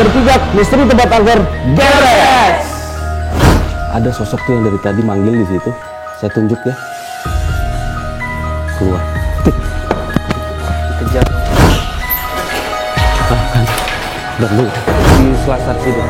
berpijak, misteri tempat angker beres. Ada sosok tuh yang dari tadi manggil di situ. Saya tunjuk ya. Keluar. Kejar. Kan. Dulu di selasar sini.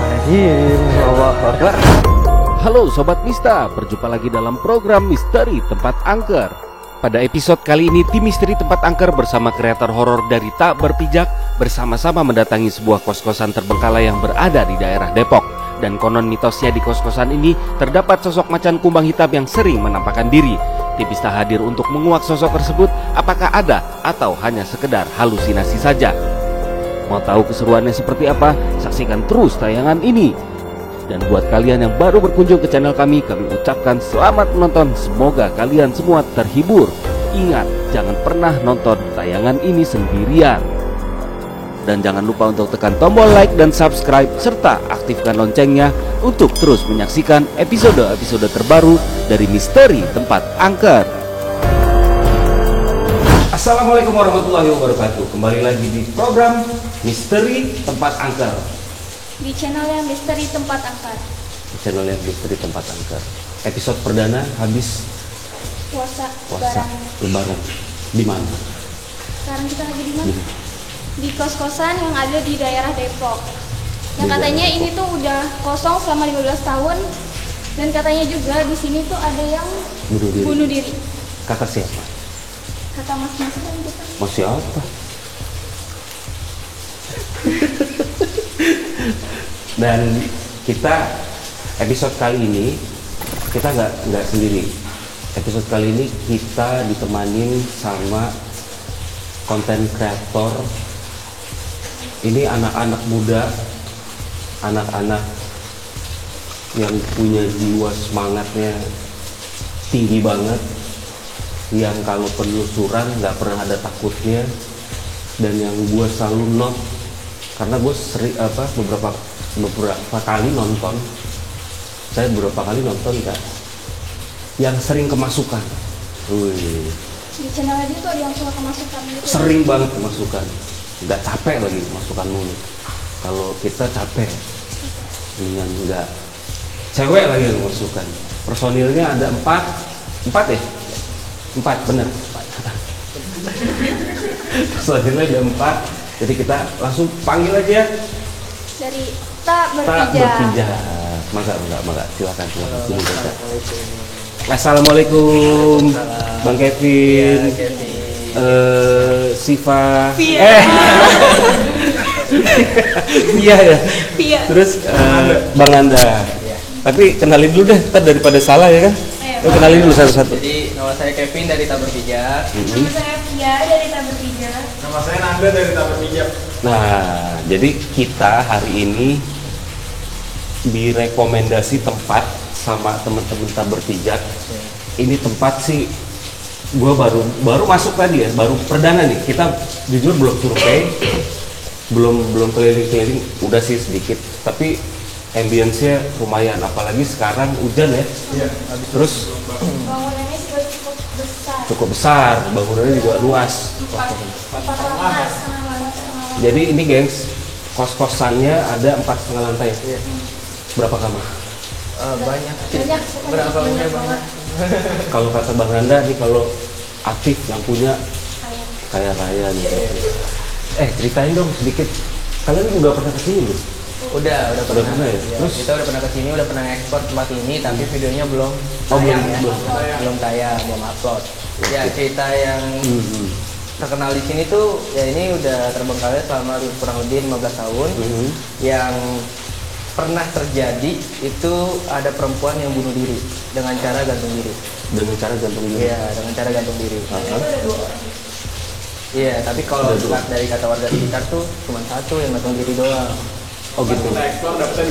Halo Sobat Mista, berjumpa lagi dalam program Misteri Tempat Angker. Pada episode kali ini, tim Misteri Tempat Angker bersama kreator horor dari Tak Berpijak bersama-sama mendatangi sebuah kos-kosan terbengkalai yang berada di daerah Depok. Dan konon mitosnya di kos-kosan ini terdapat sosok macan kumbang hitam yang sering menampakkan diri. Tim Mista hadir untuk menguak sosok tersebut, apakah ada atau hanya sekedar halusinasi saja. Mau tahu keseruannya seperti apa? Saksikan terus tayangan ini. Dan buat kalian yang baru berkunjung ke channel kami ucapkan selamat menonton. Semoga kalian semua terhibur. Ingat, jangan pernah nonton tayangan ini sendirian. Dan jangan lupa untuk tekan tombol like dan subscribe, serta aktifkan loncengnya untuk terus menyaksikan episode-episode terbaru dari Misteri Tempat Angker. Assalamualaikum warahmatullahi wabarakatuh. Kembali lagi di program Misteri Tempat Angker di channelnya Misteri Tempat Angker. Di channelnya Misteri Tempat Angker. Episode perdana habis puasa Lebaran. Di mana? Sekarang kita lagi di mana? Di kos-kosan yang ada di daerah Depok. Yang katanya ini tuh udah kosong selama 15 tahun. Dan katanya juga di sini tuh ada yang bunuh diri. Kata siapa? Kata mas-mas kan kita. Masih apa? Dan kita episode kali ini kita nggak sendiri. Episode kali ini kita ditemanin sama konten kreator. Ini anak-anak muda, anak-anak yang punya jiwa semangatnya tinggi banget, yang kalau penelusuran nggak pernah ada takutnya, dan yang gue selalu not karena gue sering beberapa kali nonton. Saya beberapa kali nonton kan yang sering kemasukan. Di channel dia tuh ada yang suka kemasukan gitu. Sering banget kemasukan, nggak capek lagi kemasukan mulu. Kalau kita capek dengan nggak cewek lagi yang kemasukan. Personilnya ada empat ya, bener. Personilnya ada 4. Jadi kita langsung panggil aja dari Tak Berpijak. Mangga, silakan sini saja. Assalamualaikum, Bang Kevin. Siva. Iya ya. Terus Bang Anda. Tapi kenalin dulu deh, ntar daripada salah ya kan. Kenalin dulu satu-satu. Jadi nama saya Kevin dari Tak Berpijak. Nama saya Pia dari Tak Berpijak. Nama saya Nanda dari Tak Berpijak. Nah, jadi kita hari ini direkomendasi tempat sama teman-teman Tak Berpijak. Ini tempat sih gue baru masuk tadi ya, baru perdana nih. Kita jujur belum survei, belum keliling-keliling, udah sih sedikit. Tapi ambience-nya lumayan, apalagi sekarang hujan ya. Iya. Terus bangunannya juga cukup besar, bangunannya juga luas. 4 lantai. Jadi ini gengs, kos-kosannya ada 4,5 lantai. Berapa kamar? Banyak. Berapa banyak? Kalau kata Bang Nanda nih, kalau aktif yang punya kaya raya nih. Ceritain dong sedikit. Kalian juga pernah kesini belum? Udah pernah ya? Terus kita udah pernah kesini, udah pernah ekspor tempat ini, tapi videonya belum belum tayang, belum upload. Ya, cerita yang terkenal di sini tuh ya ini udah terbengkalai selama kurang lebih 15 tahun. Yang pernah terjadi itu ada perempuan yang bunuh diri dengan cara gantung diri. Dengan cara gantung diri? Iya, dengan cara gantung diri. Iya, tapi kalau dari kata warga sekitar tuh cuma satu yang gantung diri doang. Oh gitu. Kita explore dapetnya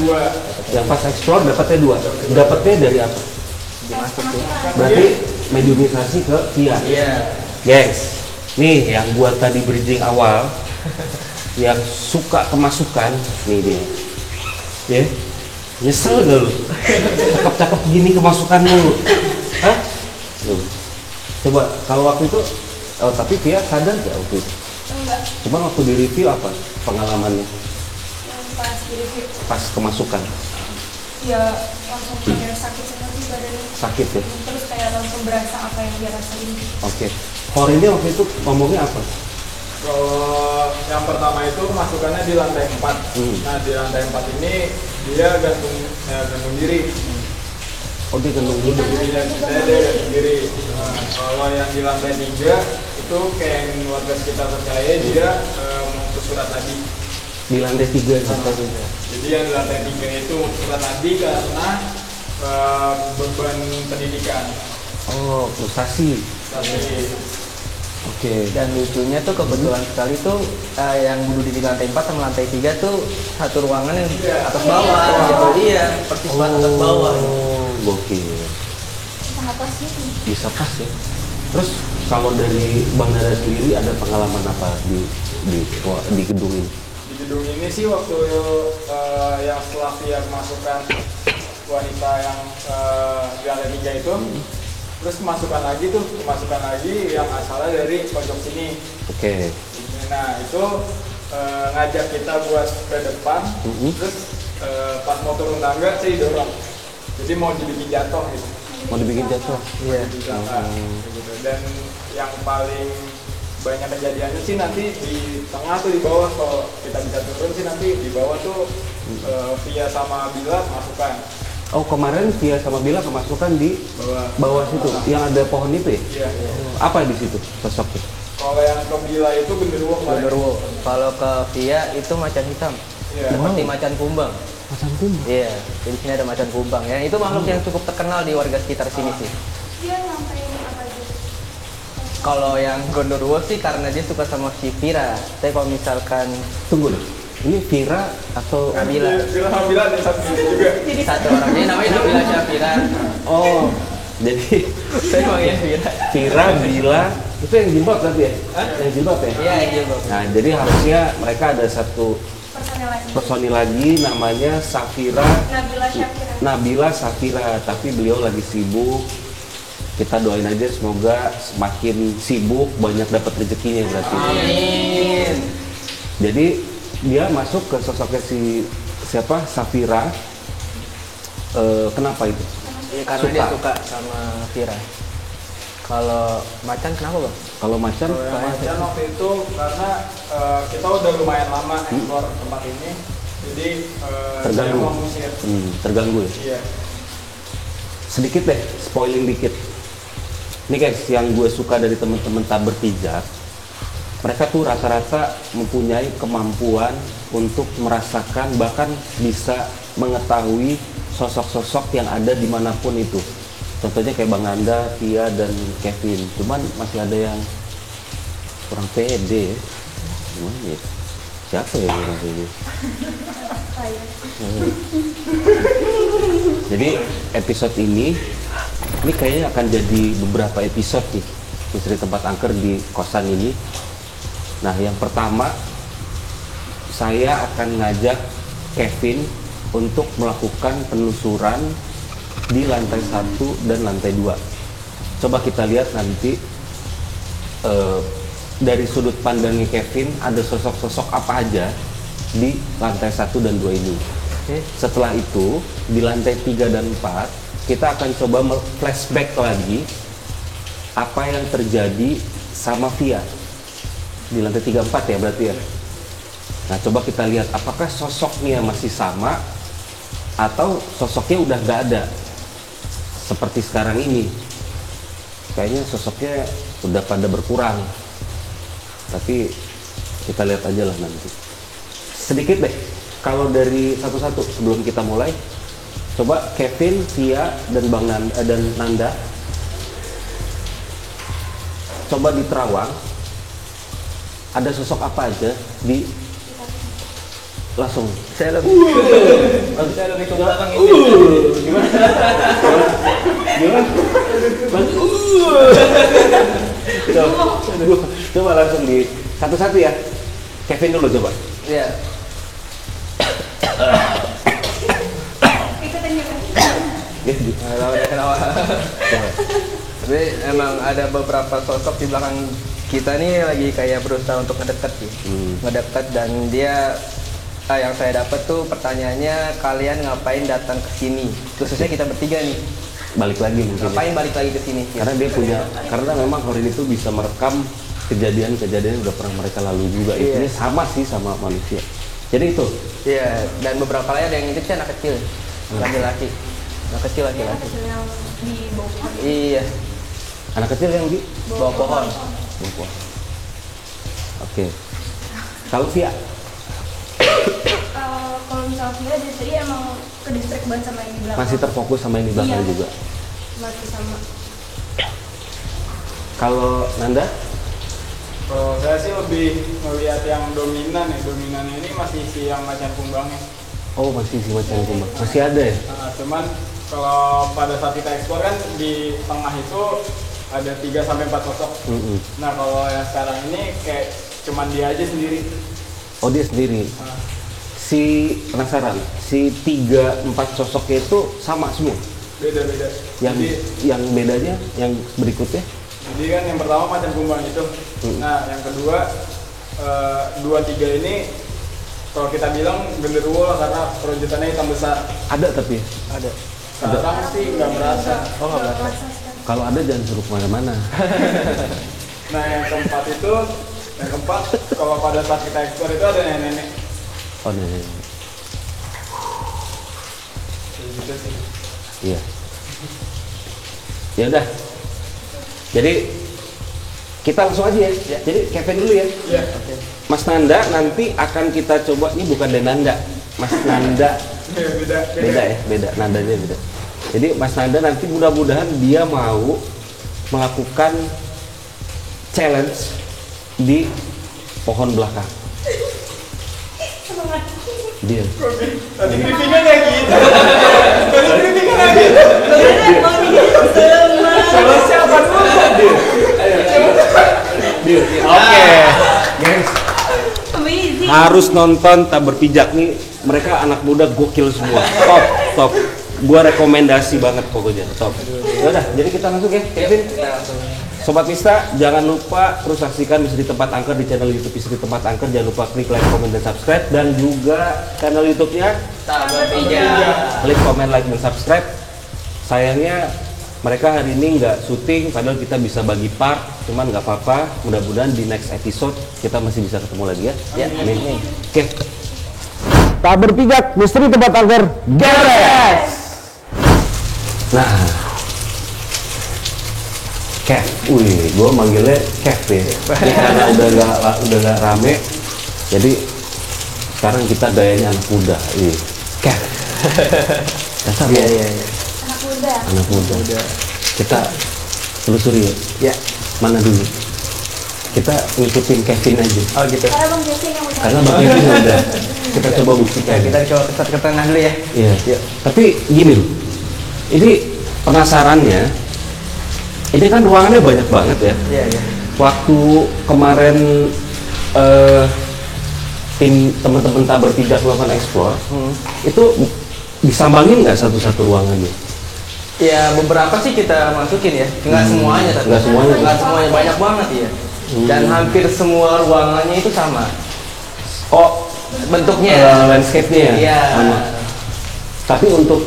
2. Yang pas explore dapetnya 2. Dapetnya dari apa? Dimasuk tuh. Berarti mediumisasi ke Kia. Iya. Gengs, nih yang buat tadi bridging awal, yang suka kemasukan, nih dia. Ya, nyesel gak lu? Cakep-cakep gini kemasukan mulu. Hah? Coba kalau waktu itu, tapi Kia sadar gak waktu itu? Enggak. Cuma waktu di review apa pengalamannya? Pas jadi fit. Pas kemasukan Ya langsung kayak sakit sekali badannya. sakit ya. Terus kayak langsung berasa apa yang dia rasain. Oke. Hor ini waktu itu ngomongnya apa? Kalau yang pertama itu masukannya di lantai 4. Nah di lantai 4 ini dia gantung diri. Oh dia gendong dulu. Dia gantung diri. Nah, kalau yang di lantai 3 itu kayak yang warga sekitar percaya dia mau ke surat nabi. Di lantai 3 Jadi yang di lantai 3 itu surat nabi karena beban pendidikan. Oh frustasi. Tapi Oke. Dan lucunya tuh kebetulan sekali tuh yang bunuh diri di lantai 4 sama lantai 3 tuh satu ruangan yang atas bawah gitu. Iya, persis banget atas bawah. Oh gokil. Sangat pas gitu. Bisa pas ya. Terus kalau dari Bang Nada sendiri ada pengalaman apa di gedung ini? di gedung ini sih waktu yang setelah dia masukkan wanita yang di lantai 3 itu, terus kemasukan lagi yang asalnya dari pojok sini. Oke. Nah itu ngajak kita buat ke depan, terus pas mau turun tangga sih dorong, jadi mau dibikin jatuh gitu. Mau dibikin jatuh? Iya. Gitu. Dan yang paling banyak kejadiannya sih nanti di tengah tuh di bawah. Kalau kita bisa turun sih nanti di bawah tuh Via sama Bila masukkan. Oh kemarin Via sama Bila kemasukan di bawah situ, yang ada pohon itu ya? Iya. Apa di situ sosoknya? Kalau yang ke Bila itu genderuwo kemarin. Genderuwo. Kalau ke Via itu macan hitam. Iya. Seperti macan kumbang. Macan kumbang? Iya, jadi sini ada macan kumbang ya. Itu makhluk yang cukup terkenal di warga sekitar sini sih. Dia nyampein apa aja? Kalau yang genderuwo sih karena dia suka sama si Vira. Tapi kalau misalkan Tunggu deh, ini Vira atau Nabila, Bila sama Bila ada satu juga. satu orang ini namanya Nabila Syafira. Oh, jadi Saya panggilnya Vira. Vira, Bila, itu yang jilbab tadi ya? Yang jilbab ya? Iya, iya bang. Nah, jadi harusnya mereka ada satu Personel lagi. personil lagi namanya Safira Nabila Syafira. Nabila Safira, tapi beliau lagi sibuk. Kita doain aja semoga semakin sibuk banyak dapat rezekinya berarti. Amin. Jadi dia masuk ke sosoknya si siapa? Safira. Kenapa itu? Ya, karena dia suka sama Vira. Kalau macan kenapa bang? Kalau macan Kalau yang macan waktu itu karena kita udah lumayan lama ekspor tempat ini, jadi saya terganggu. mau ngusir. Terganggu ya. Iya. Sedikit deh, spoiling dikit. Ini guys, yang gue suka dari teman-teman tak berpijak, mereka tuh rata-rata mempunyai kemampuan untuk merasakan bahkan bisa mengetahui sosok-sosok yang ada dimanapun itu. Contohnya kayak Bang Anda, Tia, dan Kevin. Cuman masih ada yang kurang pede ya. Gimana ya? Siapa ya kurang pede? Jadi episode ini kayaknya akan jadi beberapa episode nih Misteri Tempat Angker di kosan ini. Nah yang pertama saya akan ngajak Kevin untuk melakukan penelusuran di lantai 1 dan lantai 2. Coba kita lihat nanti dari sudut pandangnya Kevin ada sosok-sosok apa aja di lantai 1 dan 2 ini. Setelah itu di lantai 3 dan 4 kita akan coba flashback lagi apa yang terjadi sama Via di lantai 3 4 ya berarti ya. Nah coba kita lihat apakah sosoknya masih sama atau sosoknya udah nggak ada seperti sekarang ini. Kayaknya sosoknya udah pada berkurang, tapi kita lihat aja lah nanti. Sedikit deh kalau dari satu-satu sebelum kita mulai. Coba Kevin, Via, dan Bang Nanda, dan Nanda coba di Terawang ada sosok apa aja di langsung. Saya lebih ke belakang ini. Gimana? Gimana? Coba langsung di satu-satu ya. Kevin dulu coba. Iya. Tapi emang ada beberapa sosok di belakang kita nih lagi kayak berusaha untuk ngedekat sih. Ngedekat dan dia Yang saya dapat tuh pertanyaannya, kalian ngapain datang ke sini? Khususnya kita bertiga nih. Balik lagi mungkin. Ngapain balik lagi ke sini? Karena dia punya, karena memang Horin itu bisa merekam kejadian-kejadian yang udah pernah mereka lalui juga. Iya. Ini sama sih sama manusia. Jadi itu. Iya, dan beberapa kali ada yang ngintip sih anak kecil, laki-laki. Anak kecil laki-laki. yang di bawah pohon. Iya, Anak kecil yang di bawah pohon. bawah. Oke. Kalau Via, Kalau misalnya dia dari tadi emang ke distrik banget sama yang di belakang. masih terfokus sama yang di belakang Iya. juga. Masih sama. Kalau Nanda, Kalau saya sih lebih melihat yang dominan ya. Dominannya ini masih si yang macan kumbangnya. oh masih si macan kumbang, masih ada ya? Nah, cuman kalau pada saat kita ekspor kan di tengah itu ada 3-4 sosok. Nah kalau yang sekarang ini kayak cuman dia aja sendiri. Oh dia sendiri. Nah, Si penasaran, si 3-4 sosoknya itu sama semua. beda-beda. Yang bedanya, yang berikutnya. Jadi kan yang pertama macan kumbang itu. Nah yang kedua 2-3 ini kalau kita bilang genderuwo lah karena perojotannya hitam besar. Ada tapi ya? Ada. Sekarang sih nggak merasa. Oh nggak berasa. Kalau ada jangan suruh kemana-mana. Nah yang keempat itu, yang keempat kalau pada saat kita ekspor itu ada nenek-nenek. Oh nenek. Kayak gitu sih. Iya. Ya udah. Jadi kita langsung aja ya. Jadi Kevin dulu ya. Iya. Mas Nanda nanti akan kita coba, ini bukan Denanda. Mas Nanda beda ya, beda nadanya beda. Jadi Mas Nanda nanti mudah-mudahan dia mau melakukan challenge di pohon belakang. Dia. Tadi briefingnya kayak gitu. Tadi briefingnya kayak gitu. Sama siapa dulu? Dia. Oke. Guys, harus nonton Tak Berpijak nih. Mereka anak muda gokil semua. Top. Gua rekomendasi banget pokoknya. Top. Ya udah, jadi kita langsung ya, Kevin. Kita langsung. Sobat Mista, jangan lupa terus saksikan Misteri Tempat Angker di channel YouTube Misteri Tempat Angker. Jangan lupa klik like, komen, dan subscribe. Dan juga channel YouTube-nya Tak Berpijak. klik komen, like, dan subscribe. Sayangnya mereka hari ini nggak syuting, padahal kita bisa bagi part, cuman nggak apa-apa. Mudah-mudahan di next episode kita masih bisa ketemu lagi ya. Ya, Amin. Oke. Tak Berpijak, Misteri Tempat Angker, beres. Nah, Kev, gue manggilnya Kev ya. Ini karena udah nggak rame, jadi sekarang kita gayanya anak muda. Kev. Dasar Iya. anak muda. Kita telusuri ya. Ya. Mana dulu? Kita ngikutin Kevin aja. Oh gitu. Karena Bang Jesse yang udah. Karena Bang Kevin udah. Kita coba buktikan. Kita coba ke tengah dulu ya. Iya. Iya. Tapi gini loh. Ini penasarannya. Ini kan ruangannya banyak banget ya. Iya. Waktu kemarin tim teman-teman Tak Berpijak melakukan eksplor, itu disambangin nggak satu-satu ruangannya? Ya beberapa sih kita masukin ya, nggak semuanya tapi. Nggak semuanya. Nggak semuanya, banyak banget ya. Dan hampir semua ruangannya itu sama. Oh, Bentuknya. landscape-nya ya? Iya. Sama. Tapi untuk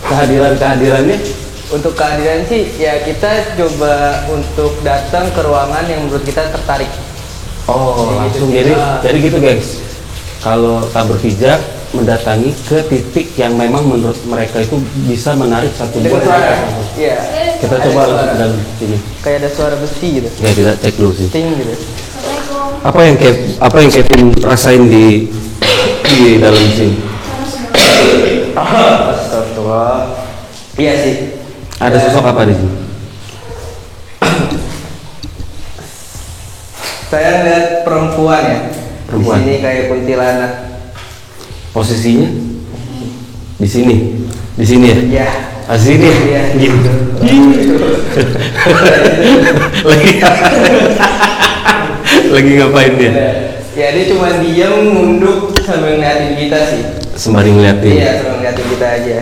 kehadirannya Untuk kehadiran sih ya kita coba untuk datang ke ruangan yang menurut kita tertarik. oh langsung gitu. jadi gitu guys. Kalau Tak Berpijak mendatangi ke titik yang memang menurut mereka itu bisa menarik satu Dengan buah. suara. Iya. Kita Ada coba suara. langsung ke dalam sini. Kayak ada suara besi gitu. Ya kita cek dulu sih. Ting gitu. Assalamualaikum. Apa yang Kevin rasain di dalam sini? Astagfirullah. Iya sih. Ada sosok apa di sini? Saya lihat perempuan ya. Perempuan. Di sini kayak kuntilanak. Posisinya di sini ya? Ya. Sini ya? Iya. Gitu. Lagi ngapain dia? Ya dia cuma diam nunduk sambil ngeliatin kita sih. Sembari ngeliatin. Iya, sambil ngeliatin kita aja.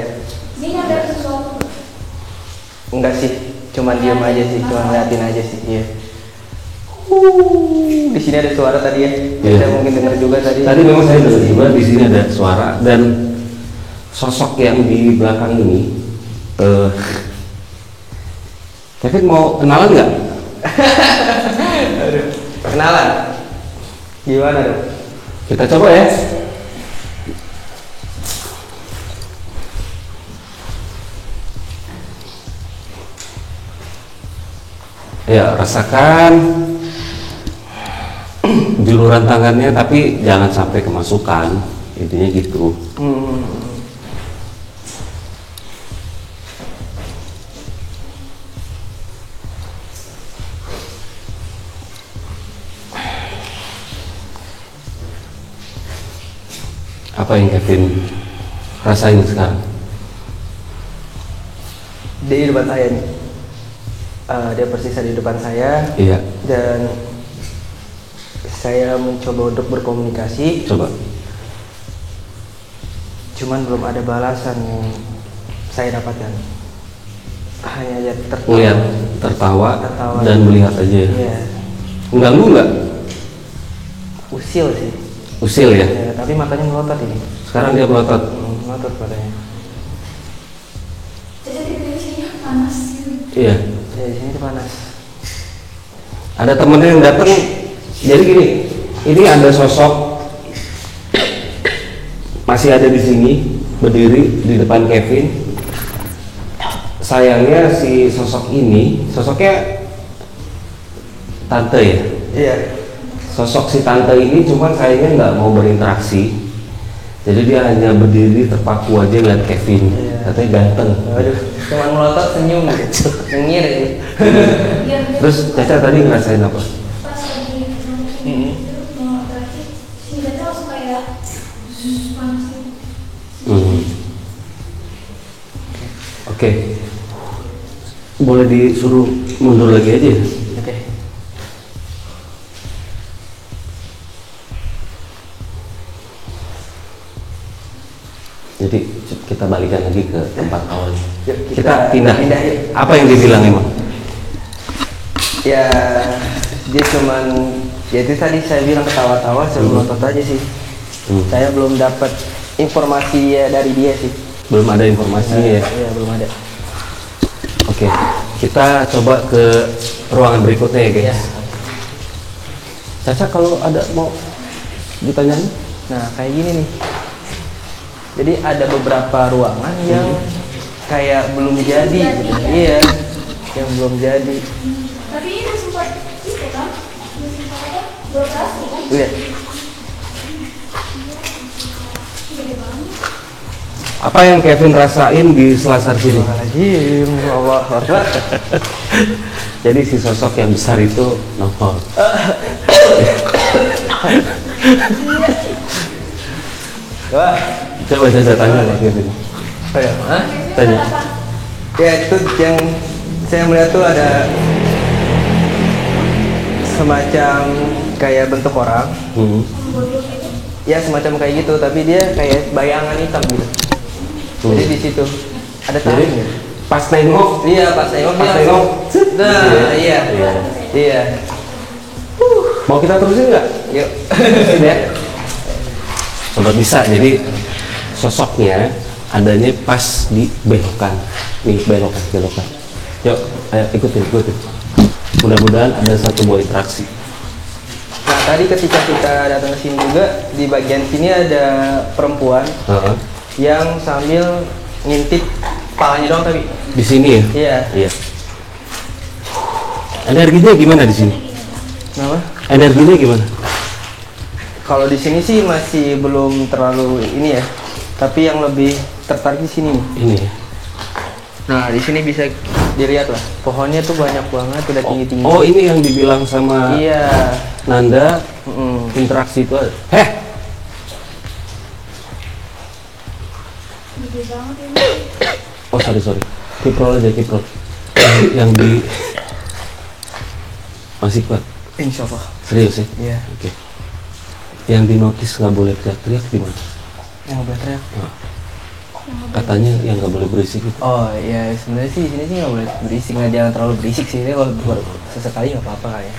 Ini ada sesuatu. Enggak sih, cuma diam aja sih, cuma ngeliatin aja sih. Iya. Di sini ada suara tadi ya. Iya. Saya mungkin dengar juga tadi. Tadi memang saya dengar juga di sini ada suara dan sosok yang di belakang ini. Kevin mau kenalan nggak? Aduh. Kenalan. Gimana dong? Kita coba ya. Ya, rasakan juluran tangannya, tapi jangan sampai kemasukan. Intinya gitu. Apa yang Kevin rasain sekarang? Di depan saya nih. Dia persis ada di depan saya. Iya, Dan saya mencoba untuk berkomunikasi, coba. cuman belum ada balasan yang saya dapatkan. Hanya dia Lihat, tertawa, Tertawa. dan melihat aja. Iya, Mengganggu nggak? usil sih. Usil ya? Ya, tapi matanya melotot ini. Sekarang dia melotot. Melotot matanya. Jadi di sini panas gitu. Iya. Ya, di sini tuh panas. Ada temennya yang datang. Jadi gini, ini ada sosok masih ada di sini, berdiri di depan Kevin. Sayangnya si sosok ini, sosoknya tante ya. Iya. Sosok si tante ini cuman sayangnya nggak mau berinteraksi. Jadi dia hanya berdiri terpaku aja ngeliat Kevin. Iya. Katanya ganteng. Aduh, cuman melotot senyum gitu. Nyengir aja. Terus Caca tadi ngerasain apa? Pas lagi mau terakhir, senjata langsung kayak panas gitu. Oke. Boleh disuruh mundur lagi aja. Oke. Jadi kita balikan lagi ke tempat awal. Yuk, Kita pindah. yuk. Apa yang dibilang emang? Ya, dia cuman, ya itu tadi saya bilang ketawa-tawa, saya melotot aja sih. Saya belum dapat informasi ya dari dia sih. Belum ada informasinya ya. Iya, belum ada. Oke. Kita coba ke ruangan berikutnya ya guys. Iya. Caca kalau ada mau ditanyain? Nah, kayak gini nih. Jadi ada beberapa ruangan yang kayak belum jadi gitu. Iya, yang belum jadi. Tapi ini sempat itu kan, sempat apa? Beroperasi kan? Lihat. Gede banget. Apa yang Kevin rasain di selasar sini? Astagfirullahaladzim, Allah Akbar. Jadi si sosok yang besar itu nongol. Wah, Coba Caca tanya Pak Kevin. oh ya, hah? Tanya. Ya itu yang saya melihat tuh ada semacam kayak bentuk orang. Ya semacam kayak gitu, tapi dia kayak bayangan hitam gitu. Jadi di situ ada Jadi taringnya. pas nengok, Iya, pas nengok pas dia nengok, langsung- Nah, iya. Iya. Iya. Mau kita terusin nggak? Yuk. Terusin ya. Coba bisa. Jadi sosoknya adanya pas di belokan. Nih belokan. Yuk, ayo ikutin. Mudah-mudahan ada satu buah interaksi. Nah, tadi ketika kita datang ke sini juga di bagian sini ada perempuan Heeh. yang sambil ngintip kepalanya doang tapi. Di sini ya? Iya. Iya. Energinya gimana di sini? Kenapa? Energinya gimana? Kalau di sini sih masih belum terlalu ini ya. Tapi yang lebih tertarik di sini nih. Ini ya. Nah, di sini bisa dilihat lah. Pohonnya tuh banyak banget, udah tinggi-tinggi. Oh, ini yang dibilang sama Iya. Nanda, Mm-mm. interaksi itu ada. Heh, Gede banget ini. oh sorry. Kiprol aja. Yang di masih kuat. Insya Allah. Serius ya? Iya. Oke. Yang di notice nggak boleh teriak-teriak di mana? Yang boleh teriak. Katanya yang nggak boleh berisik itu. Oh iya, sebenarnya sih di sini sih nggak boleh berisik, nggak jangan terlalu berisik sih. Ini kalau sesekali nggak apa-apa kali ya.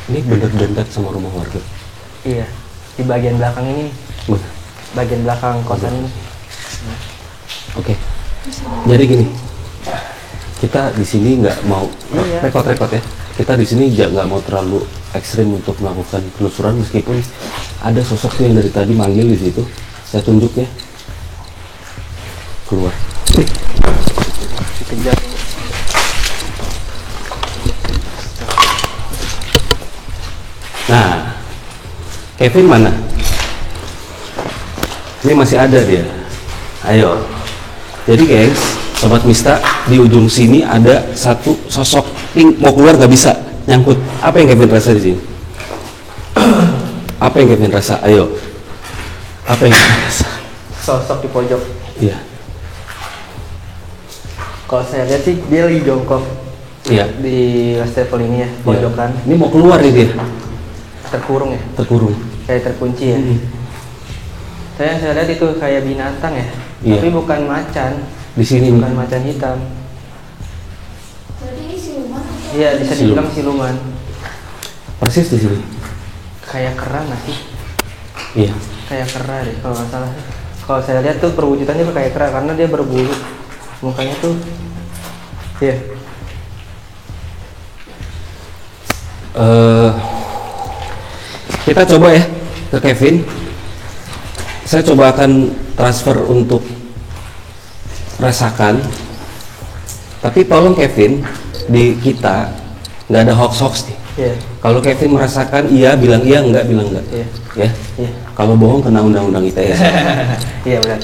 Ini bener-bener sama rumah warga. Iya, di bagian belakang ini, Bener. bagian belakang kosan ini. Oke. Jadi gini, kita di sini nggak mau Iya. rekod ya. Kita di sini nggak mau terlalu ekstrim untuk melakukan penelusuran, meskipun ada sosok tuh yang dari tadi manggil di situ. Saya tunjuk ya. Keluar. Dikejar. Nah, Kevin mana? Ini masih ada dia. Ayo. Jadi gengs, Sobat Mista, di ujung sini ada satu sosok pink, mau keluar nggak bisa, nyangkut. Apa yang Kevin rasa di sini? Apa yang Kevin rasa? Ayo. Apa yang Kevin rasa? Sosok di pojok. Iya. Kalau saya lihat sih dia lagi jongkok Iya. di wastafel ini ya, pojokan. Ini mau keluar nih dia, Terkurung ya, terkurung. kayak terkunci ya. Saya lihat itu kayak binatang ya, Iya. tapi bukan macan, Di sini bukan nih. macan hitam. Berarti ini siluman atau Iya, bisa dibilang siluman. Persis di sini. Kayak kera nggak sih? Iya. Kayak kera deh kalau nggak salah. Kalau saya lihat tuh perwujudannya tuh kayak kera karena dia berbulu. Mukanya tuh, iya. Kita coba ya ke Kevin. Saya coba akan transfer untuk rasakan. Tapi tolong Kevin, di kita nggak ada hoax nih. Iya. Kalau Kevin merasakan iya, bilang iya, enggak bilang enggak. Iya. Ya. Iya. Kalau bohong kena undang-undang ITE. Iya benar.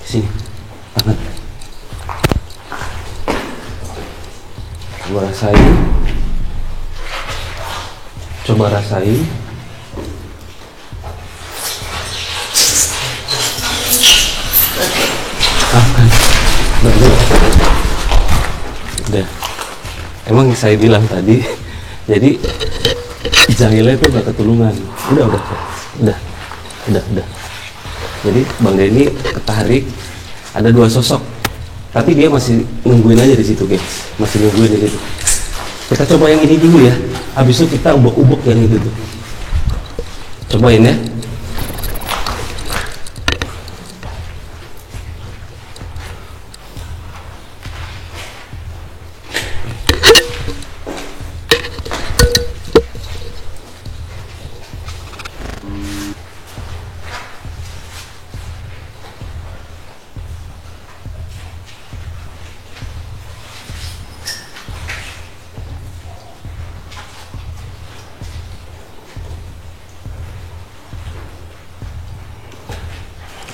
Sini, tangan. Coba rasain. Coba rasain. Maafkan. Udah. Emang saya bilang tadi, jadi Jamila itu gak ketulungan. Udah. Jadi Bang Denny ketarik, ada dua sosok, tapi dia masih nungguin aja di situ guys, masih nungguin di situ. Kita coba yang ini dulu ya, habis itu kita ubuk-ubuk yang itu tuh. Cobain ya.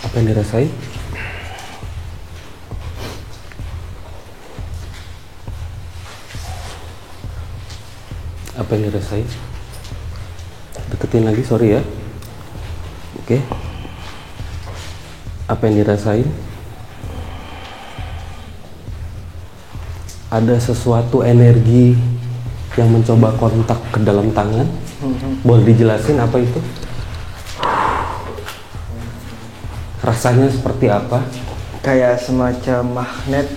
Apa yang dirasain? Apa yang dirasain? Deketin lagi, sorry ya. Oke. Apa yang dirasain? Ada sesuatu energi yang mencoba kontak ke dalam tangan. Boleh dijelasin apa itu? Rasanya seperti apa? Kayak semacam magnet.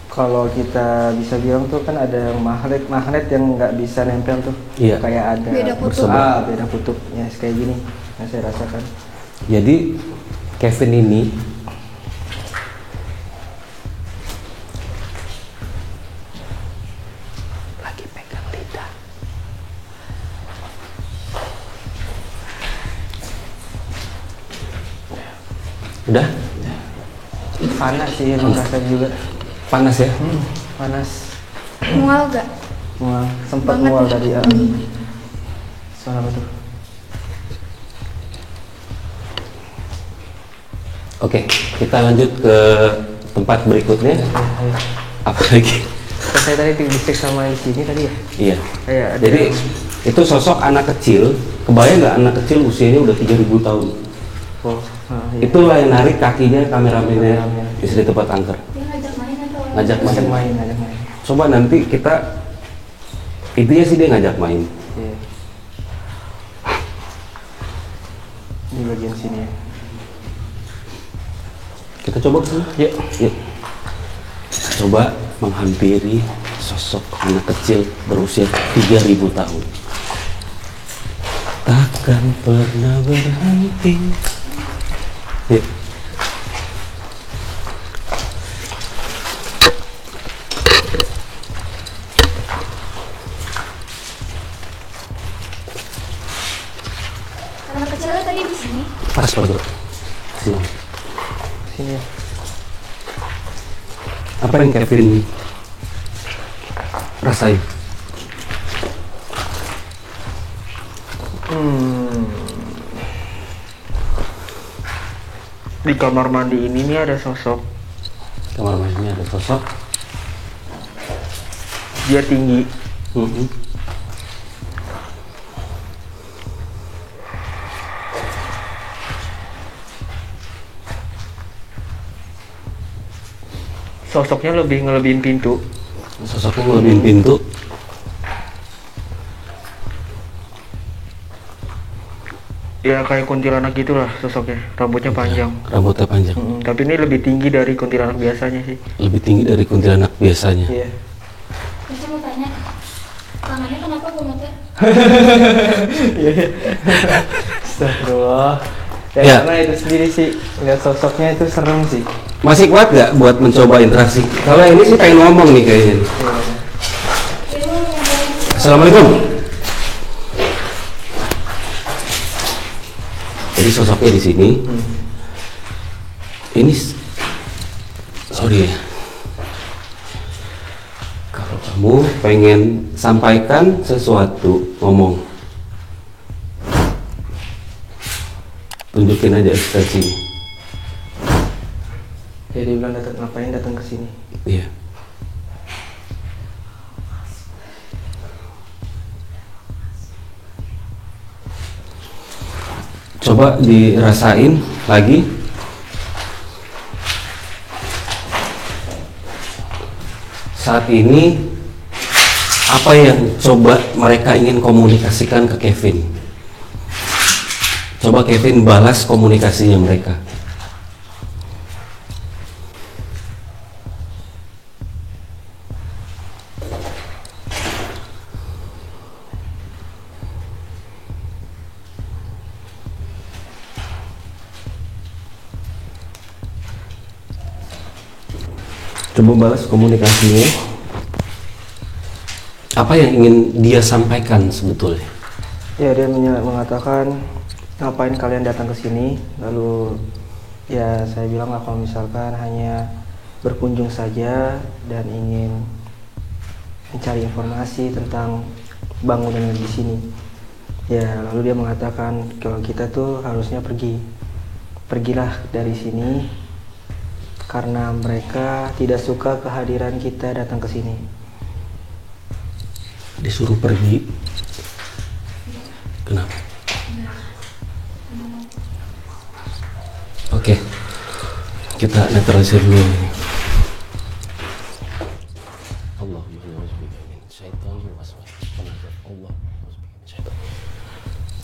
Kalau kita bisa bilang tuh kan ada yang magnet yang nggak bisa nempel tuh. Iya. Kayak ada Beda kutub. beda kutub. Ya kayak gini yang saya rasakan. Jadi Kevin ini lagi pegang lidah. Udah? Panas sih emang rasa juga. Panas ya? Panas. Mual gak? Mual. Sempat Banget mual ya? tadi. Soal apa tuh? Oke, kita lanjut ke tempat berikutnya. Ayo. Apa lagi? Kan saya tadi dibisik sama di sini tadi ya. Iya. Kayak ada Jadi itu sosok anak kecil. Kebayang nggak anak kecil usianya udah 3000 tahun? oh, iya. Itulah yang narik kakinya kameramennya Kameramen. istri tempat angker. dia ngajak main atau Ngajak Ngajak main. main. Coba nanti kita Intinya sih dia ngajak main. Iya. Di bagian sini ya. Kita coba kesana. Yuk. Yuk. Coba menghampiri sosok anak kecil berusia 3000 tahun. Takkan pernah berhenti. Yuk. Anak kecilnya tadi di sini. Pas bro. Sini. Sini ya. Apa yang Kevin rasain? Di kamar mandi ini nih ada sosok. Kamar mandinya ada sosok. Dia tinggi. Sosoknya lebih ngelebihin pintu. Sosoknya ngelebihin pintu. Ya kayak kuntilanak gitulah sosoknya. Rambutnya panjang. Rambutnya panjang. Tapi ini lebih tinggi dari kuntilanak biasanya sih. Lebih tinggi dari kuntilanak biasanya. Iya. Terus saya mau tanya, tangannya kenapa Bu Mata? Astagfirullah. Ya. Karena itu sendiri sih, lihat sosoknya itu serem sih. Masih kuat gak buat mencoba interaksi? Kalau ini sih pengen ngomong nih kayaknya. Assalamualaikum. Jadi sosoknya di sini. Ini sorry ya. Kalau kamu pengen sampaikan sesuatu, ngomong. Tunjukin aja ekspresinya. Ya dia bilang ngapain datang ke sini. Iya. Coba dirasain lagi. Saat ini apa yang coba mereka ingin komunikasikan ke Kevin? Coba Kevin balas komunikasinya mereka. Coba balas komunikasinya. Apa yang ingin dia sampaikan sebetulnya? Ya dia mengatakan ngapain kalian datang ke sini? Lalu ya saya bilang lah kalau misalkan hanya berkunjung saja dan ingin mencari informasi tentang bangunan di sini. Ya lalu dia mengatakan kalau kita tuh harusnya pergilah dari sini karena mereka tidak suka kehadiran kita datang ke sini. Disuruh pergi. Kenapa? Oke, kita netralisir dulu ini.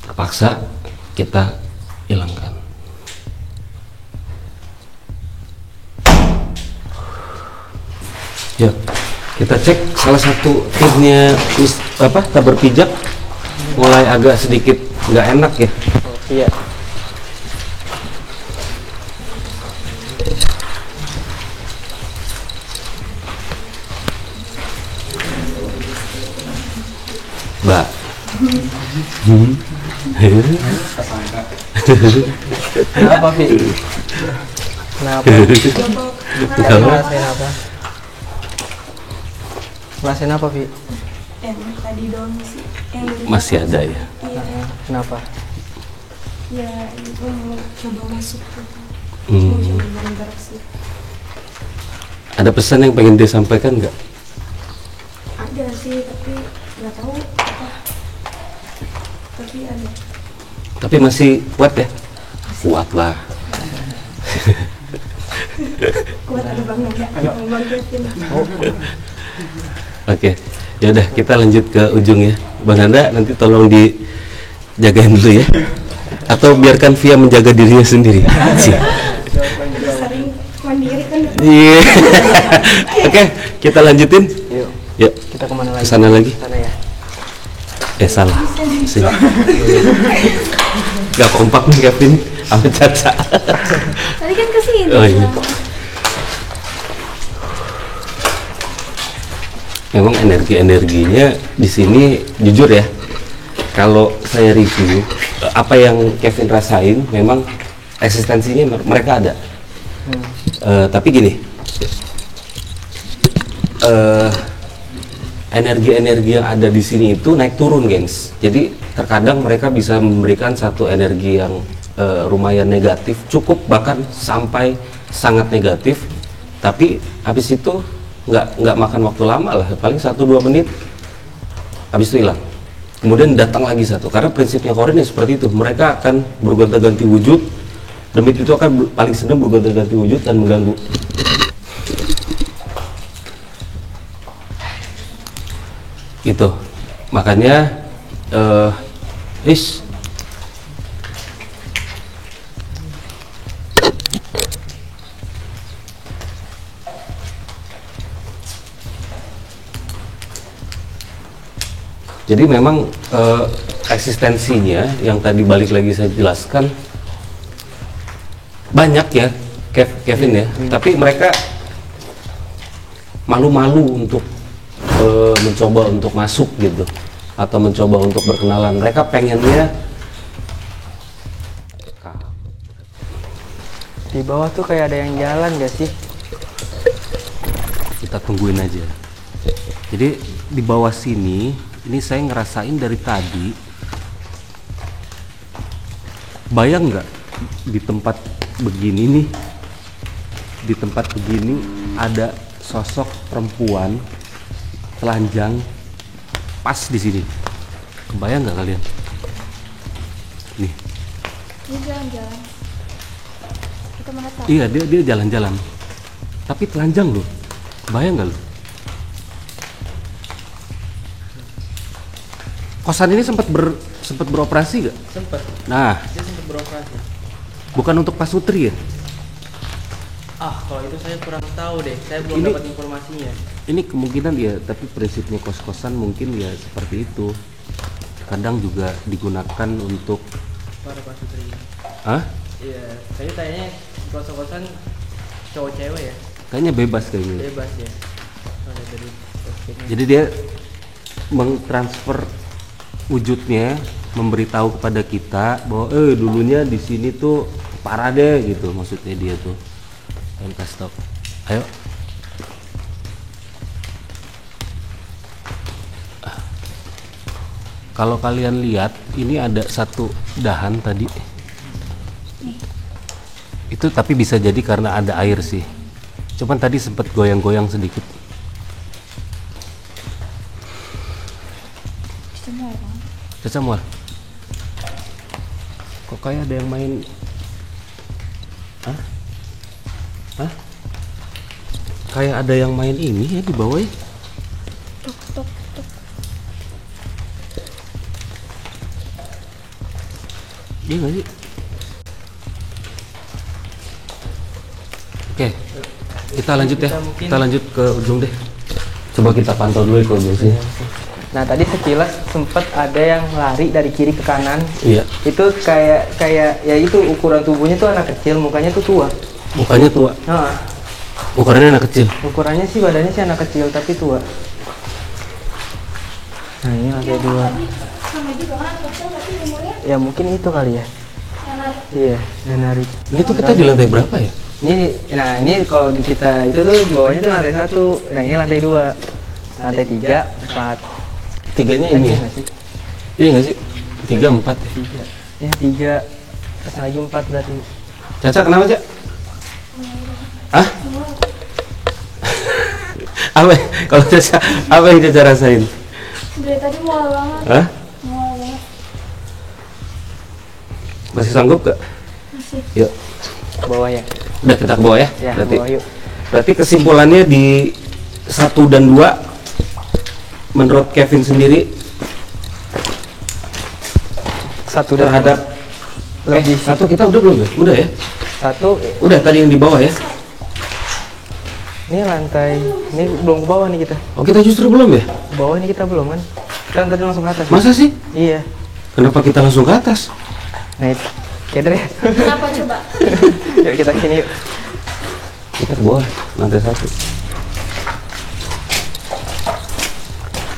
Terpaksa kita hilangkan. Ya, kita cek salah satu timnya tak berpijak mulai agak sedikit nggak enak ya. Iya. Mbak. Kenapa, Vi? Kenapa? Ngerasain apa? Ngerasain apa, Vi? Enak tadi doang sih. Masih ada ya. Iya, Kenapa? ya ibu mau coba masuk gitu. Hmm. Mau coba berinteraksi. Ada pesan yang pengen dia sampaikan nggak? Ada sih, tapi nggak tahu apa. Tapi ada. Tapi masih kuat ya? Kuat lah. Kuat ada Bang Naga, Bang Kevin. Oke. Ya udah, kita lanjut ke ujung ya. Bang Nanda nanti tolong dijagain dulu ya. Atau biarkan Via menjaga dirinya sendiri. Sering mandiri kan. Iya. Oke, kita lanjutin. Yuk, Yuk. kita kemana lagi? Kesana lagi. Sana ya. Salah. Sini. Gak kompak nih Kevin sama Caca. Tadi kan kesini. Oh iya. Memang energinya di sini jujur ya. Kalau saya review apa yang Kevin rasain, memang eksistensinya mereka ada. Tapi gini, energi-energi yang ada di sini itu naik turun, gengs. Jadi terkadang mereka bisa memberikan satu energi yang lumayan negatif, cukup bahkan sampai sangat negatif. Tapi habis itu nggak makan waktu lama lah, paling 1-2 menit, habis itu hilang. Kemudian datang lagi satu, karena prinsipnya Korin ya seperti itu. Mereka akan bergonta-ganti wujud. Demit itu akan paling senang bergonta-ganti wujud dan mengganggu. Gitu. Makanya jadi memang eksistensinya yang tadi balik lagi saya jelaskan banyak ya, Kevin ya. Tapi mereka malu-malu untuk mencoba untuk masuk gitu, atau mencoba untuk berkenalan. Mereka pengennya Di bawah tuh kayak ada yang jalan gak sih? kita tungguin aja. Jadi di bawah sini, ini saya ngerasain dari tadi. Bayang nggak di tempat begini nih, di tempat begini ada sosok perempuan telanjang pas di sini. Kebayang nggak kalian? Nih. Dia jalan-jalan. Kita menatap. Iya, dia jalan-jalan. Tapi telanjang loh. Bayang nggak lo? Kosan ini sempat beroperasi gak? Sempet, Nah, dia sempet beroperasi. bukan untuk pasutri ya? Kalau itu saya kurang tahu deh, saya belum Ini- dapat informasinya. Ini kemungkinan ya, tapi prinsipnya kos-kosan mungkin ya seperti itu. Kadang juga digunakan untuk Para pasutri. ah, Iya, saya tanya kos-kosan cowok cewek ya, kayaknya bebas kayaknya. bebas ya. Ada dari postingnya. Jadi dia mengtransfer wujudnya, memberitahu kepada kita bahwa dulunya di sini tuh parah deh gitu, maksudnya dia tuh. Ayo kasih tau. Ayo. Kalau kalian lihat, ini ada satu dahan tadi. Itu tapi bisa jadi karena ada air sih. Cuman tadi sempat goyang-goyang sedikit. Semua kan. Caca mual. Kok kayak ada yang main? Hah? Hah? Kayak ada yang main ini ya di bawah ya? Tok tok tok. Iya nggak sih? Oke, kita lanjut ya. Kita lanjut ke ujung deh. Coba kita pantau dulu ke ujung sini. Nah tadi sekilas sempat ada yang lari dari kiri ke kanan. Iya. Itu kayak ya itu ukuran tubuhnya tuh anak kecil, mukanya tuh tua. Mukanya tua. Nah, Ukurannya anak kecil. ukurannya sih badannya sih anak kecil tapi tua. Nah ini lantai 2. Sama juga kan kecil tapi umurnya Ya mungkin itu kali ya. yang narik. Iya, yang narik. Ini tuh kita di lantai berapa ya? Ini kalau di kita itu tuh bawahnya tuh lantai 1. Nah ini lantai 2. Lantai 3, 4. Tiganya ini ya? Nggak sih? Iya nggak sih? 3, 4 ya? 3. Ya 3. Terus lagi 4 berarti. Caca kenapa Cak? Hah? Apa? Kalau Caca, apa yang Caca rasain? Dari tadi mual banget. Hah? Mual banget. Masih sanggup gak? Masih. Yuk, Ke bawah ya. udah kita ke bawah ya? Ya, ke bawah yuk. Berarti kesimpulannya di 1 dan 2 menurut Kevin sendiri Satu terhadap lebih satu kita udah belum ya? Udah ya? satu. Udah tadi yang di bawah ya? Ini lantai, ini belum ke bawah nih kita. Oh kita justru belum ya? Ke bawah ini kita belum kan? Kan tadi langsung ke atas. Masa sih? Iya. Kenapa kita langsung ke atas? Nah, itu. Keder ya. Kenapa coba? Yuk kita sini yuk. Kita ke bawah, lantai 1.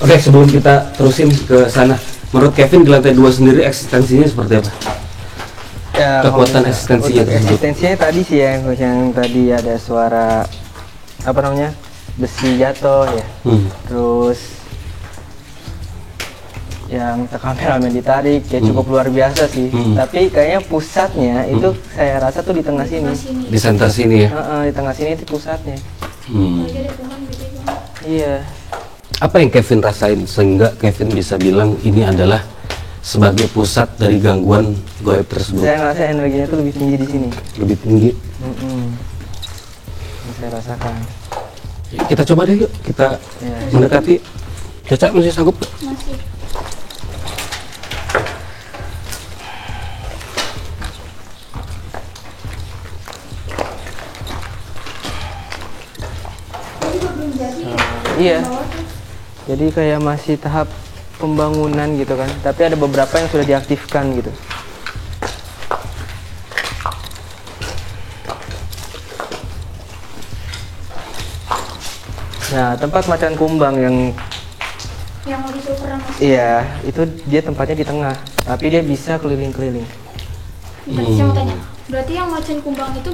Oke, sebelum kita terusin ke sana, menurut Kevin di lantai 2 sendiri eksistensinya seperti apa? Ya, Kekuatan kalau eksistensinya untuk tersebut. eksistensinya tadi sih yang tadi ada suara apa namanya, besi jatuh ya. Terus yang kameramen ditarik ya cukup luar biasa sih. Tapi kayaknya pusatnya itu saya rasa tuh di tengah sini. Sini. Di center sini ya? Di tengah sini itu pusatnya. Lagi ada pohon gede banget. Iya. Apa yang Kevin rasain sehingga Kevin bisa bilang ini adalah sebagai pusat dari gangguan goib tersebut? Saya ngerasa energinya tuh lebih tinggi di sini. Lebih tinggi. Yang saya rasakan. Kita coba deh yuk, kita Ya. mendekati. Caca masih sanggup? Masih. Iya. Jadi kayak masih tahap pembangunan gitu kan. Tapi ada beberapa yang sudah diaktifkan gitu. Nah, tempat macan kumbang yang Yang disuruh pernah masuk. iya, itu dia tempatnya di tengah. Tapi dia bisa keliling-keliling. Berarti saya mau tanya, berarti yang macan kumbang itu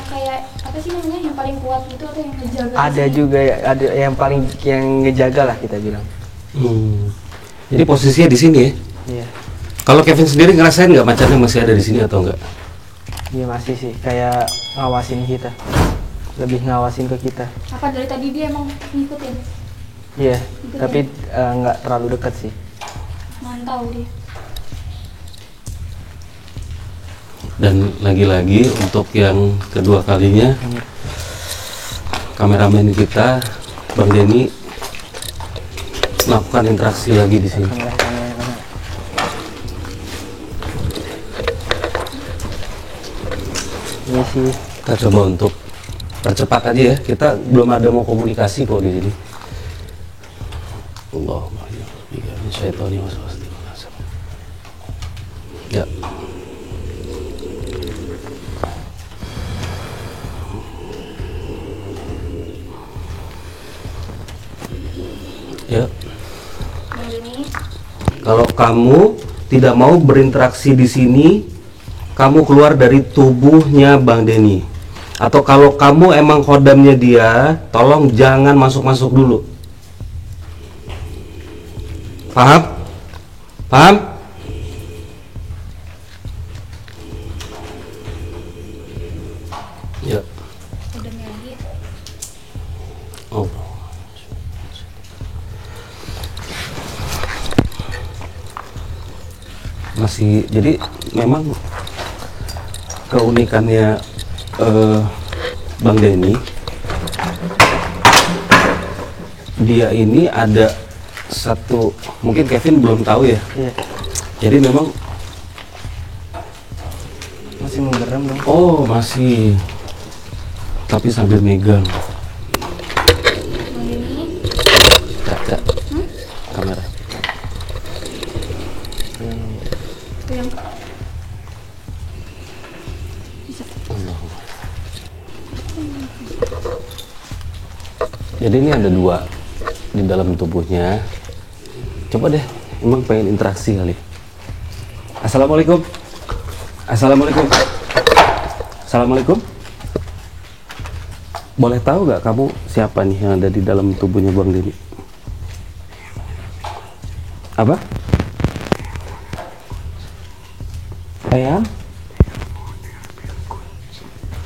kayak apa sih namanya yang paling kuat gitu atau yang ngejaga? Ada juga ada yang paling yang ngejaga lah kita bilang. Jadi posisinya di sini ya? Iya. Kalau Kevin sendiri ngerasain nggak macannya masih ada di sini atau enggak? Iya masih sih, kayak ngawasin kita. Lebih ngawasin ke kita. Apa dari tadi dia emang ngikutin? Iya, tapi nggak terlalu dekat sih. Mantau dia. Dan lagi-lagi untuk yang kedua kalinya kameramen kita Bang Denny melakukan interaksi lagi di sini. Kamera. Ini sih. Kita coba untuk percepat aja ya. Kita belum ada mau komunikasi kok di sini. Allahumma ya syaitani waswasni wanasab. Ya. Ya. Yang ini Kalau kamu tidak mau berinteraksi di sini, kamu keluar dari tubuhnya Bang Denny. Atau kalau kamu emang khodamnya dia, tolong jangan masuk-masuk dulu. Paham? Paham? Ya. udah lagi. Oh. Masih, jadi memang keunikannya Bang Denny, dia ini ada satu, mungkin Kevin belum tahu ya. Iya. Jadi memang Masih menggeram dong. oh masih, tapi sambil megang. Yang ini Caca, kamera. itu yang Jadi ini ada dua di dalam tubuhnya. Coba deh, emang pengen interaksi kali. Assalamualaikum. Assalamualaikum. Assalamualaikum. Boleh tahu nggak kamu siapa nih yang ada di dalam tubuhnya Bang Denny? Apa? Eyang?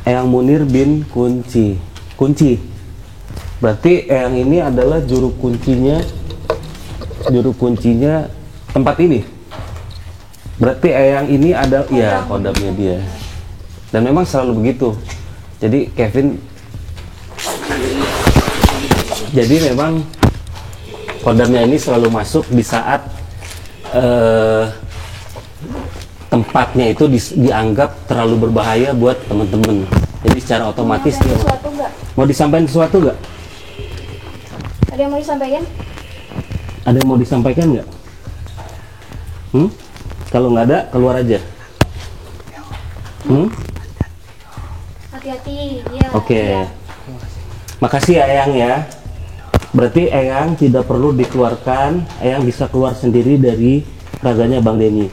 Eyang Munir bin Kunci. Kunci. Berarti Eyang ini adalah juru kuncinya tempat ini. Berarti Eyang ini ada ya kodamnya dia. Dan memang selalu begitu. Jadi Kevin, jadi memang kodamnya ini selalu masuk di saat tempatnya itu dianggap terlalu berbahaya buat teman-teman. Jadi secara otomatis dia Sesuatu nggak? mau disampaikan sesuatu nggak? Ada yang mau disampaikan? Ada yang mau disampaikan nggak? Kalau nggak ada, keluar aja. Hati-hati, ya. Oke. Ya. Makasih ya Eyang ya. Berarti Eyang tidak perlu dikeluarkan, Eyang bisa keluar sendiri dari raganya Bang Denny.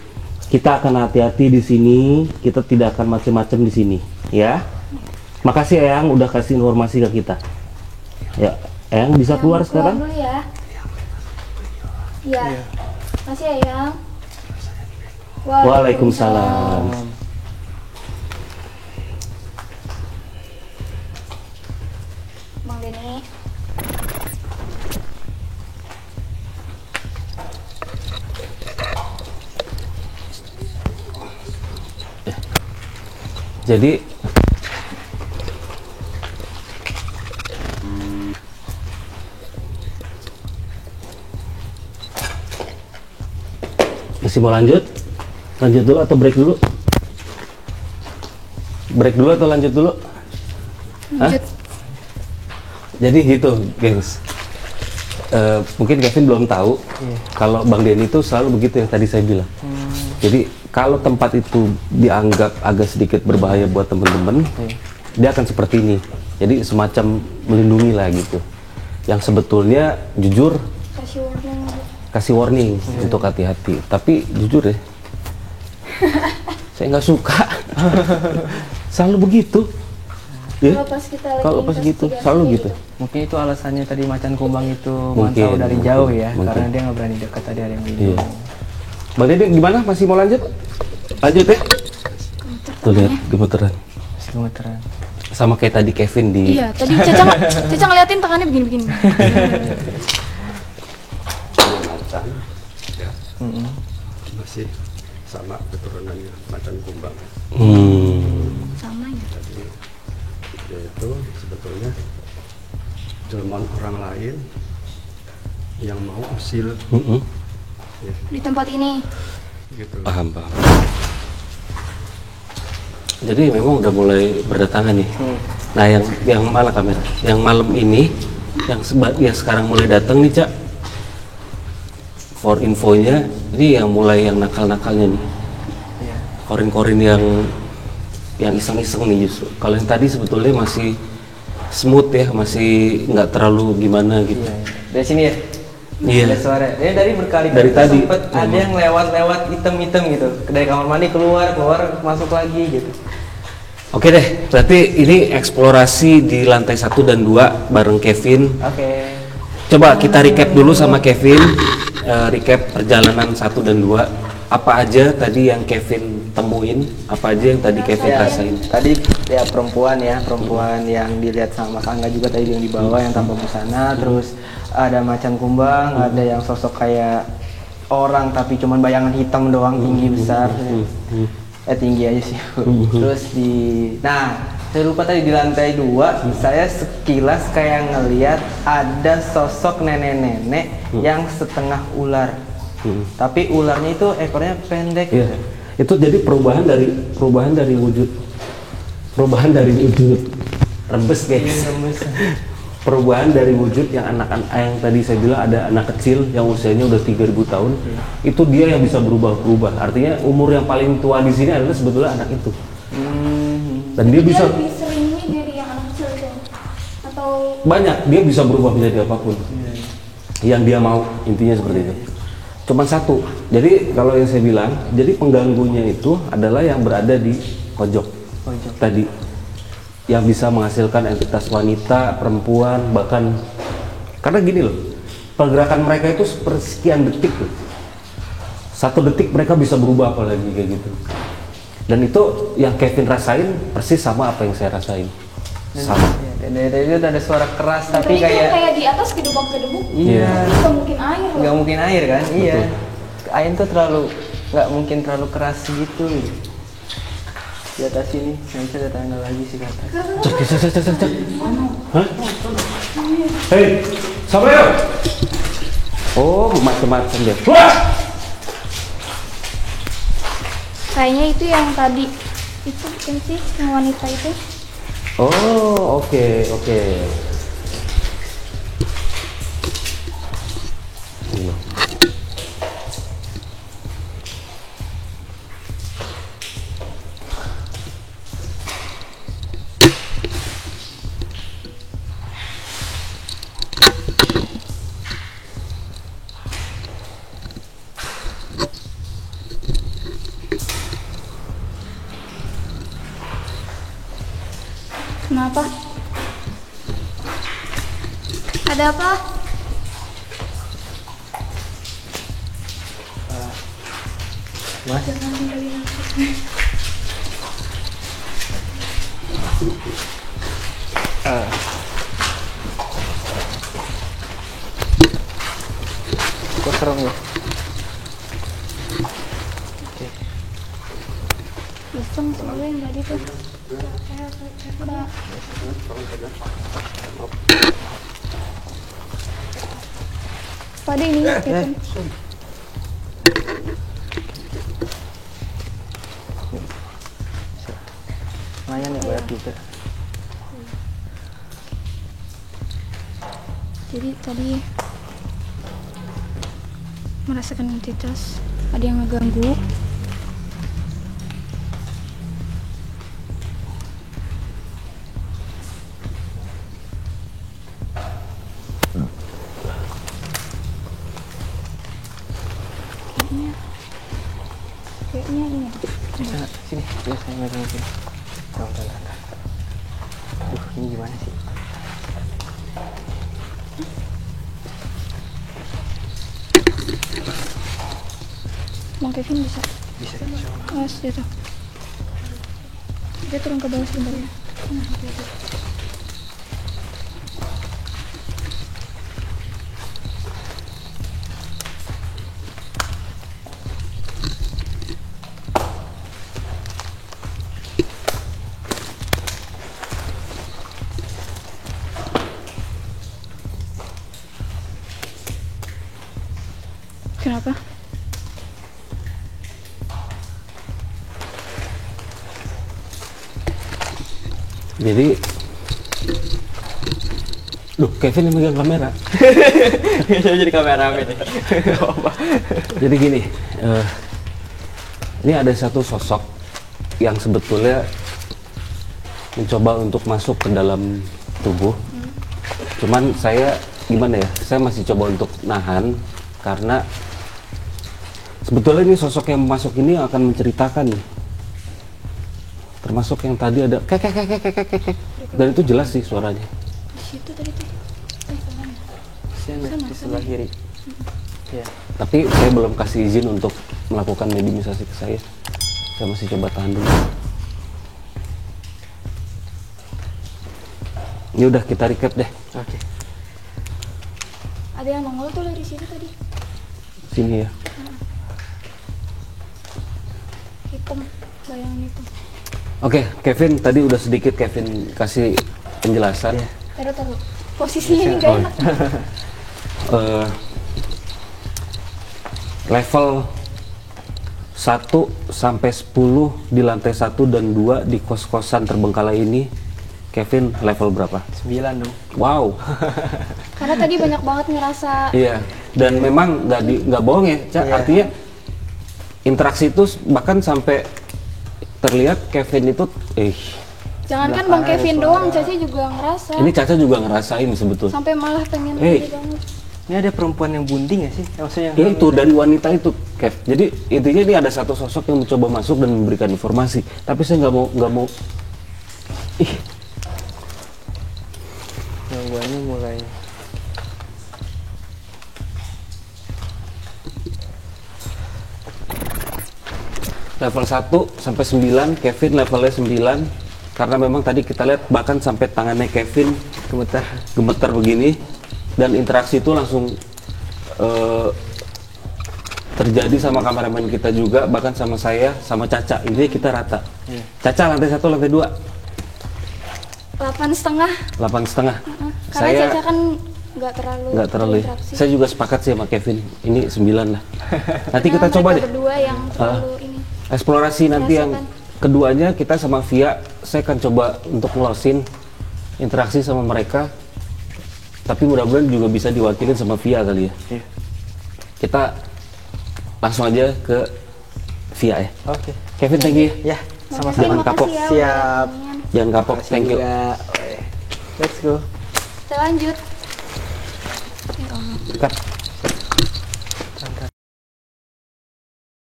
Kita akan hati-hati di sini, kita tidak akan macam-macam di sini, ya. Makasih Eyang udah kasih informasi ke kita. Ya, Eyang bisa keluar sekarang? Dulu ya. Iya. Makasih ya, Yang. Waalaikumsalam. Bang Denny. Jadi masih mau lanjut? Lanjut dulu atau break dulu? Break dulu atau lanjut dulu? Lanjut. Jadi gitu, gengs. Mungkin Kevin belum tahu kalau Bang Denny itu selalu begitu yang tadi saya bilang. Jadi kalau tempat itu dianggap agak sedikit berbahaya buat teman-teman, dia akan seperti ini. Jadi semacam melindungi lah gitu. Yang sebetulnya jujur kasih warning untuk hati-hati. Tapi jujur ya, saya nggak suka. Selalu begitu. Ya? Kalau pas gitu, selalu gitu. Mungkin itu alasannya tadi macan kumbang itu Mungkin, mantau dari jauh ya, mungkin. karena dia nggak berani dekat, tadi ada yang Iya. bilang. Bang Denny gimana? Masih mau lanjut? Lanjut ya? Tuh lihat gemeteran. Masih gemeteran. Sama kayak tadi Kevin di. Iya, tadi Caca ngeliatin tangannya begini-begini. Macan ya masih sama keturunannya macan kumbang. Sama ya. Jadi dia itu sebetulnya jelmaan orang lain yang mau usil ya, Di tempat ini. gitu. Paham. Jadi memang udah mulai berdatangan nih. Nah yang mana kamera? Yang malam ini, yang sekarang mulai datang nih Cak. For infonya, ini yang mulai yang nakal-nakalnya nih. Iya. Korin-korin yang iseng-iseng nih justru. Kalau yang tadi sebetulnya masih smooth ya, masih nggak terlalu gimana gitu. Iya. Dari sini ya. Iya. Ada suara. Dia dari berkali-kali Dari tadi. sempet ada yang lewat-lewat hitam-hitam gitu. Dari kamar mandi keluar, masuk lagi gitu. Oke deh, berarti ini eksplorasi di lantai 1 dan 2 bareng Kevin. Oke. Coba kita recap dulu sama Kevin, recap perjalanan 1 dan 2. Apa aja tadi yang Kevin temuin, apa aja yang tadi Kevin Ya, rasain. tadi ya perempuan yang dilihat sama Mas Angga juga tadi yang di bawah yang tanpa busana, terus ada macan kumbang, ada yang sosok kayak orang tapi cuman bayangan hitam doang, tinggi besar. Tinggi aja sih. Terus saya lupa tadi di lantai 2 saya sekilas kayak ngelihat ada sosok nenek-nenek yang setengah ular. Tapi ularnya itu ekornya pendek Iya. gitu. Itu jadi perubahan dari wujud rembes guys. Perubahan dari wujud yang anak-anak yang tadi saya bilang ada anak kecil yang usianya udah 3.000 tahun, itu dia yang bisa berubah-ubah. Artinya umur yang paling tua di sini adalah sebetulnya anak itu. Dan dia bisa lebih sering ini dari yang anak kecil itu. Atau banyak, dia bisa berubah menjadi apapun yang dia mau, intinya seperti itu. Cuman satu, jadi kalau yang saya bilang, jadi pengganggunya itu adalah yang berada di pojok tadi, yang bisa menghasilkan entitas wanita, perempuan, bahkan karena gini loh, pergerakan mereka itu sepersekian detik loh. 1 detik mereka bisa berubah apalagi kayak gitu. Dan itu yang Kevin rasain persis sama apa yang saya rasain. Sama. Dan dari itu ada suara keras tapi itu kayak di atas gedebuk-gedebuk. iya, Nggak mungkin air loh. nggak mungkin air kan? Iya. Air tuh nggak mungkin terlalu keras gitu. Di atas sini, nggak bisa ada tangga lagi sih kata. Cek. Hah? Hei, Samuel. Oh, macam-macam deh. Kayaknya itu yang tadi itu bukan sih yang wanita itu. Oh, oke. Kenapa? Ada apa? Mas, Jangan tinggalin aku. kok serem ya? Iseng soalnya yang tadi tuh. Udah. Pada ini Kevin. Lumayan ya berat juga. Jadi tadi merasakan entitas, ada yang ngeganggu. Kayaknya ini. Sana, sini, biar saya megang sini. Bentar. Aduh, ini gimana sih? Bang Kevin bisa. Bisa. Awas dia tuh. Dia turun ke bawah sebentar ya. Kenapa? Jadi, Kevin yang megang kamera. Jadi kameramen nih. Jadi gini, ini ada satu sosok yang sebetulnya mencoba untuk masuk ke dalam tubuh. Cuman saya gimana ya? Saya masih coba untuk nahan karena sebetulnya ini sosok yang masuk ini akan menceritakan nih. Termasuk yang tadi ada kek. Dan itu jelas sih suaranya. Di situ tadi tuh. Sana, di sebelah kiri. Ya. Tapi saya belum kasih izin untuk melakukan mediumisasi ke saya. Saya masih coba tahan dulu. Ini udah kita recap deh. Oke. Ada yang nongol tuh dari situ tadi. Sini ya. Hitam, bayangan hitam. Oke, Kevin tadi udah sedikit Kevin kasih penjelasan. Iya. Taruh. Posisinya ini gak enak. Level 1 sampai 10 di lantai 1 dan 2 di kos-kosan terbengkalai ini, Kevin level berapa? 9 dong. Wow. Karena tadi banyak banget ngerasa. Iya. Dan memang nggak bohong ya, Cak. Iya. Artinya interaksi itu bahkan sampai terlihat Kevin itu Jangankan Belakang Bang Kevin ada doang, suara. Caca juga ngerasa. ini Caca juga ngerasain sebetulnya. Sampai malah pengen Hey. gede banget. Ini ada perempuan yang bunding ya sih? Maksudnya Ya itu dari wanita itu, Kev. Jadi intinya ini ada satu sosok yang mencoba masuk dan memberikan informasi. Tapi saya nggak mau. Ih, gangguannya mulai. level 1 sampai 9, Kevin levelnya 9. Karena memang tadi kita lihat bahkan sampai tangannya Kevin gemetar begini, dan interaksi itu langsung terjadi sama kameramen kita juga, bahkan sama saya, sama Caca. Intinya kita rata. Caca lantai 1, lantai 2 8,5. 8,5. Karena Caca kan nggak terlalu. berinteraksi. Saya juga sepakat sih sama Kevin. Ini 9 lah. Nanti Karena kita coba mereka deh berdua yang terlalu ini. eksplorasi nanti yang Merasakan. keduanya kita sama Via. Saya akan coba untuk ngelosin interaksi sama mereka. Tapi mudah-mudahan juga bisa diwakilin sama Via kali ya. Iya. Kita langsung aja ke Via ya. Oke. Kevin, thank you ya. Ya, sama-sama. Jangan Makasih kapok. ya, udah Siap. inian. Jangan kapok, thank you. Juga. Let's go. Kita lanjut. Cut.